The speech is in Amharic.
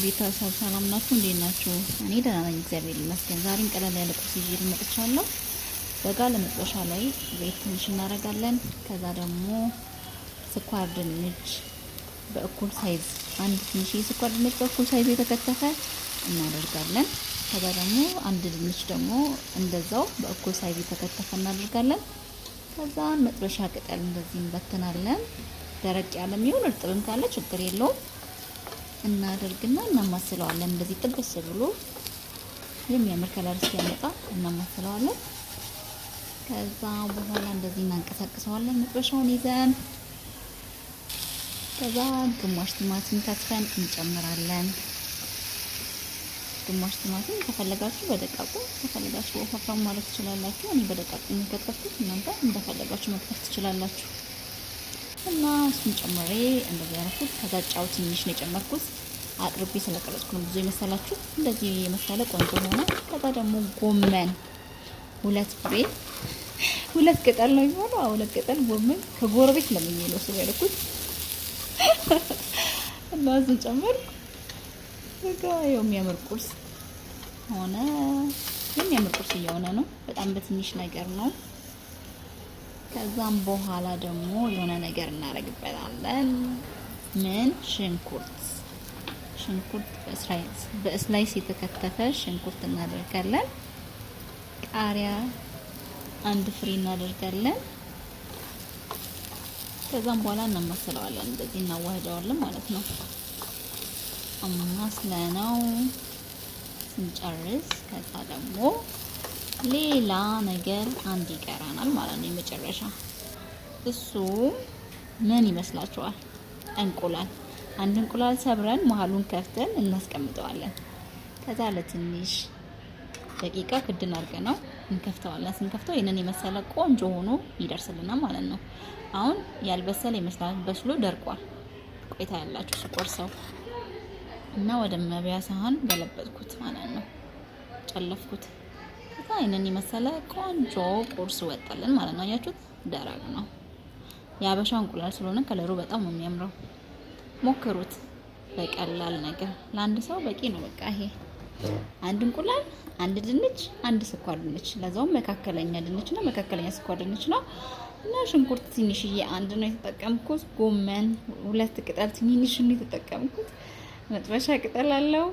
ቤተሰብ ሰላም ናችሁ? እንዴት ናችሁ? እኔ ደህና ነኝ፣ እግዚአብሔር ይመስገን። ዛሬም ቀለል ያለ ቁርስ ይዤ መጥቻለሁ። በጋለ መጥበሻ ላይ ዘይት ትንሽ እናደርጋለን። ከዛ ደግሞ ስኳር ድንች በእኩል ሳይዝ አንድ ትንሽ ስኳር ድንች በእኩል ሳይዝ የተከተፈ እናደርጋለን። ከዛ ደግሞ አንድ ድንች ደግሞ እንደዛው በእኩል ሳይዝ የተከተፈ እናደርጋለን። ከዛ መጥበሻ ቅጠል እንደዚህ እንበትናለን። ደረቅ ያለም ይሁን እርጥብም ካለ ችግር የለውም። እናደርግና እናማስለዋለን። እንደዚህ ጥብስ ብሎ የሚያምር ከለር ሲያመጣ እናማስለዋለን። ከዛ በኋላ እንደዚህ እናንቀሳቅሰዋለን መጥበሻውን ይዘን። ከዛ ግማሽ ቲማቲም ከትፈን እንጨምራለን። ግማሽ ቲማቲም ከፈለጋችሁ በደቃቁ ከፈለጋችሁ ወፈፍራም ማለት ትችላላችሁ። እኔ በደቃቁ የከተፍኩት፣ እናንተ እንደፈለጋችሁ መክተፍ ትችላላችሁ። እና እሱን ጨምሬ እንደዚህ ያረኩት። ከዛ ጫው ትንሽ ነው የጨመርኩት። አቅርቤ ስለቀረጽኩ ነው ብዙ የመሰላችሁ። እንደዚህ የመሰለ ቆንጆ ሆነ። ከዛ ደግሞ ጎመን ሁለት ቅጠል ነው የሚሆነው። ሁለት ቅጠል ጎመን ከጎረቤት ለምኜ ነው ያደረኩት። እና እሱን ጨመርኩ። በቃ የሚያምር ቁርስ ሆነ። የሚያምር ቁርስ እየሆነ ነው። በጣም በትንሽ ነገር ነው። ከዛም በኋላ ደግሞ የሆነ ነገር እናደርግበታለን። ምን? ሽንኩርት በስላይስ የተከተፈ ሽንኩርት እናደርጋለን። ቃሪያ አንድ ፍሬ እናደርጋለን። ከዛም በኋላ እናማስለዋለን። እንደዚህ እናዋህደዋለን ማለት ነው። አማስለነው ስንጨርስ ከዛ ደግሞ ሌላ ነገር አንድ ይቀራናል ማለት ነው። የመጨረሻ እሱ ምን ይመስላችኋል? እንቁላል። አንድ እንቁላል ሰብረን መሀሉን ከፍተን እናስቀምጠዋለን። ከዛ ለትንሽ ደቂቃ ክድን አድርገን ነው እንከፍተዋለን። ስንከፍተው ይሄንን የመሰለ ቆንጆ ሆኖ ይደርስልናል ማለት ነው። አሁን ያልበሰለ ይመስላል፣ በስሎ ደርቋል። ቆይታ ያላችሁ ስቆርሰው እና ወደ መብያ ሳህን ገለበጥኩት ማለት ነው። ጨለፍኩት። ይሄንን የመሰለ ቆንጆ ቁርስ ወጣልን ማለት ነው። አያችሁት? ደረቅ ነው። የአበሻ እንቁላል ስለሆነ ከለሩ በጣም ነው የሚያምረው። ሞክሩት። በቀላል ነገር ለአንድ ሰው በቂ ነው። በቃ ይሄ አንድ እንቁላል፣ አንድ ድንች፣ አንድ ስኳር ድንች፣ ለዛውም መካከለኛ ድንች ነው፣ መካከለኛ ስኳር ድንች ነው። እና ሽንኩርት ትንሽዬ አንድ ነው የተጠቀምኩት። ጎመን ሁለት ቅጠል ትንንሽ ነው የተጠቀምኩት። መጥበሻ ቅጠል አለው።